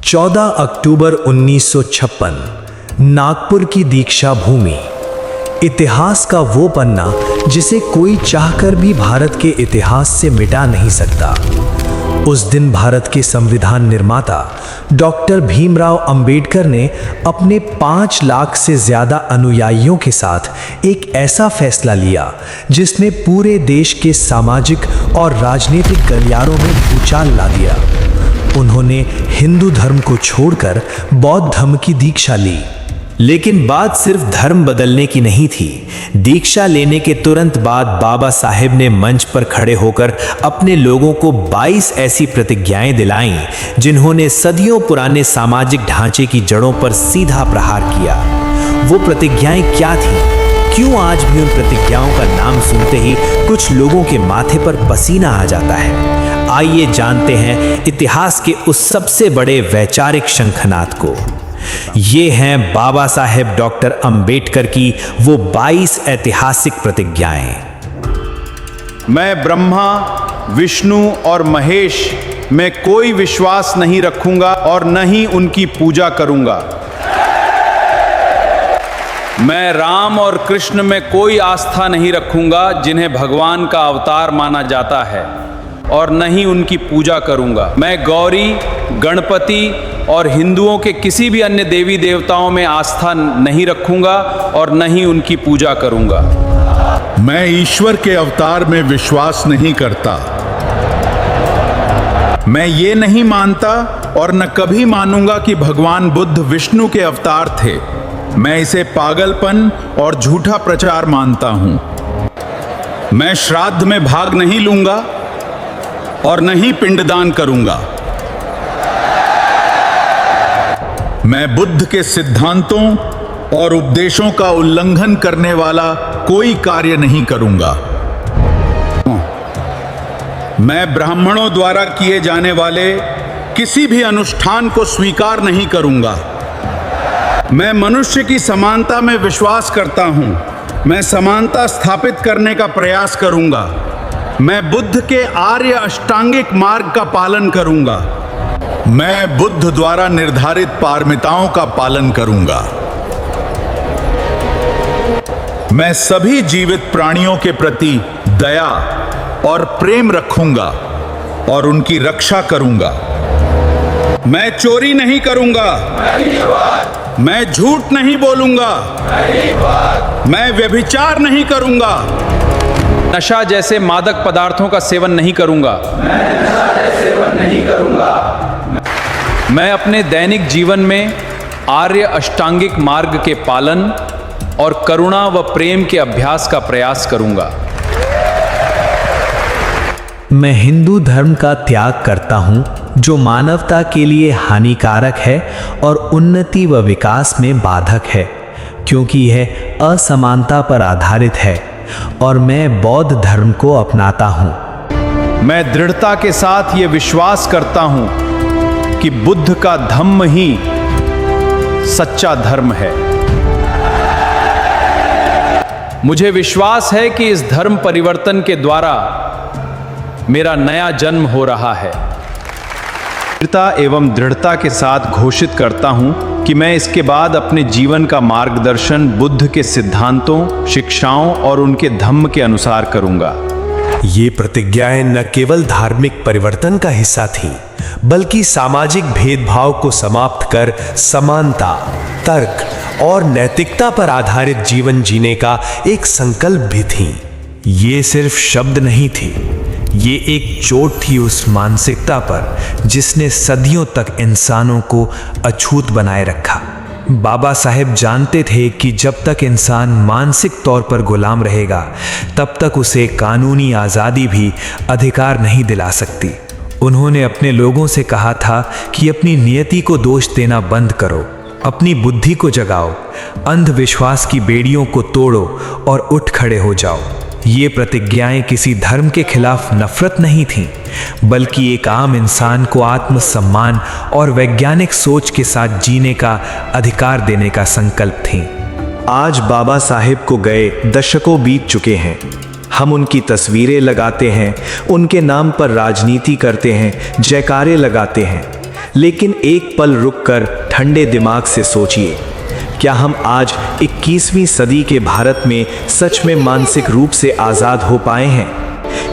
14 अक्टूबर 1956 नागपुर की दीक्षा भूमि। इतिहास का वो पन्ना जिसे कोई चाहकर भी भारत के इतिहास से मिटा नहीं सकता। उस दिन भारत के संविधान निर्माता डॉक्टर भीमराव अंबेडकर ने अपने 5 लाख से ज्यादा अनुयायियों के साथ एक ऐसा फैसला लिया जिसने पूरे देश के सामाजिक और राजनीतिक गलियारों में भूचाल ला दिया। उन्होंने हिंदू धर्म को छोड़कर बौद्ध धर्म की दीक्षा ली। लेकिन बात सिर्फ धर्म बदलने की नहीं थी। दीक्षा लेने के तुरंत बाद बाबा साहेब ने मंच पर खड़े होकर अपने लोगों को 22 ऐसी प्रतिज्ञाएं दिलाईं जिन्होंने सदियों पुराने सामाजिक ढांचे की जड़ों पर सीधा प्रहार किया। वो प्रतिज्ञाएं क्या थीं? क्यों आज भी उन प्रतिज्ञाओं का नाम सुनते ही कुछ लोगों के माथे पर पसीना आ जाता है? आइए जानते हैं इतिहास के उस सबसे बड़े वैचारिक शंखनाद को। ये हैं बाबा साहेब डॉक्टर अंबेडकर की वो 22 ऐतिहासिक प्रतिज्ञाएं। मैं ब्रह्मा, विष्णु और महेश में कोई विश्वास नहीं रखूंगा और न ही उनकी पूजा करूंगा। मैं राम और कृष्ण में कोई आस्था नहीं रखूंगा जिन्हें भगवान का अवतार माना जाता है, और न ही उनकी पूजा करूंगा। मैं गौरी, गणपति और हिंदुओं के किसी भी अन्य देवी देवताओं में आस्था नहीं रखूंगा और न ही उनकी पूजा करूंगा। मैं ईश्वर के अवतार में विश्वास नहीं करता। मैं ये नहीं मानता और न कभी मानूंगा कि भगवान बुद्ध विष्णु के अवतार थे। मैं इसे पागलपन और झूठा प्रचार मानता हूं। मैं श्राद्ध में भाग नहीं लूंगा और न ही पिंडदान करूंगा। मैं बुद्ध के सिद्धांतों और उपदेशों का उल्लंघन करने वाला कोई कार्य नहीं करूंगा। मैं ब्राह्मणों द्वारा किए जाने वाले किसी भी अनुष्ठान को स्वीकार नहीं करूंगा। मैं मनुष्य की समानता में विश्वास करता हूं। मैं समानता स्थापित करने का प्रयास करूंगा। मैं बुद्ध के आर्य अष्टांगिक मार्ग का पालन करूंगा। मैं बुद्ध द्वारा निर्धारित पारमिताओं का पालन करूंगा। मैं सभी जीवित प्राणियों के प्रति दया और प्रेम रखूंगा और उनकी रक्षा करूंगा। मैं चोरी नहीं करूंगा। मैं झूठ नहीं बोलूंगा। मैं व्यभिचार नहीं करूंगा। नशा जैसे मादक पदार्थों का सेवन नहीं करूंगा। मैं अपने दैनिक जीवन में आर्य अष्टांगिक मार्ग के पालन और करुणा व प्रेम के अभ्यास का प्रयास करूंगा। मैं हिंदू धर्म का त्याग करता हूं जो मानवता के लिए हानिकारक है और उन्नति व विकास में बाधक है, क्योंकि यह असमानता पर आधारित है, और मैं बौद्ध धर्म को अपनाता हूं। मैं दृढ़ता के साथ ये विश्वास करता हूं कि बुद्ध का धम्म ही सच्चा धर्म है। मुझे विश्वास है कि इस धर्म परिवर्तन के द्वारा मेरा नया जन्म हो रहा है। दृढ़ता एवं दृढ़ता के साथ घोषित करता हूं कि मैं इसके बाद अपने जीवन का मार्गदर्शन बुद्ध के सिद्धांतों, शिक्षाओं और उनके धम्म के अनुसार करूंगा। ये प्रतिज्ञाएं न केवल धार्मिक परिवर्तन का हिस्सा थीं, बल्कि सामाजिक भेदभाव को समाप्त कर समानता, तर्क और नैतिकता पर आधारित जीवन जीने का एक संकल्प भी थीं। ये सिर्फ शब्द नहीं थे, ये एक चोट थी उस मानसिकता पर जिसने सदियों तक इंसानों को अछूत बनाए रखा। बाबा साहेब जानते थे कि जब तक इंसान मानसिक तौर पर गुलाम रहेगा, तब तक उसे कानूनी आज़ादी भी अधिकार नहीं दिला सकती। उन्होंने अपने लोगों से कहा था कि अपनी नियति को दोष देना बंद करो, अपनी बुद्धि को जगाओ, अंधविश्वास की बेड़ियों को तोड़ो और उठ खड़े हो जाओ। ये प्रतिज्ञाएं किसी धर्म के खिलाफ नफरत नहीं थीं, बल्कि एक आम इंसान को आत्मसम्मान और वैज्ञानिक सोच के साथ जीने का अधिकार देने का संकल्प थीं। आज बाबा साहेब को गए दशकों बीत चुके हैं। हम उनकी तस्वीरें लगाते हैं, उनके नाम पर राजनीति करते हैं, जयकारे लगाते हैं, लेकिन एक पल रुककर ठंडे दिमाग से सोचिए, क्या हम आज 21वीं सदी के भारत में सच में मानसिक रूप से आज़ाद हो पाए हैं,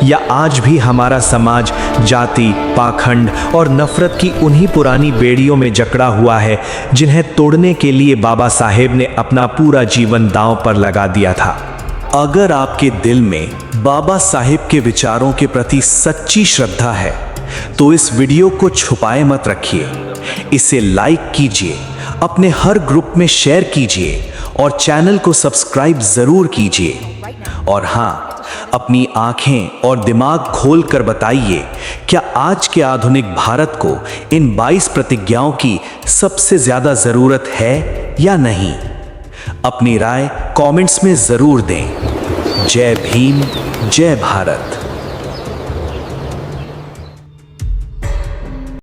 या आज भी हमारा समाज जाति, पाखंड और नफरत की उन्हीं पुरानी बेड़ियों में जकड़ा हुआ है जिन्हें तोड़ने के लिए बाबा साहेब ने अपना पूरा जीवन दांव पर लगा दिया था। अगर आपके दिल में बाबा साहेब के विचारों के प्रति सच्ची श्रद्धा है तो इस वीडियो को छुपाए मत रखिए, इसे लाइक कीजिए, अपने हर ग्रुप में शेयर कीजिए और चैनल को सब्सक्राइब जरूर कीजिए। और हाँ, अपनी आंखें और दिमाग खोल कर बताइए, क्या आज के आधुनिक भारत को इन 22 प्रतिज्ञाओं की सबसे ज्यादा जरूरत है या नहीं? अपनी राय कमेंट्स में जरूर दें। जय भीम, जय भारत।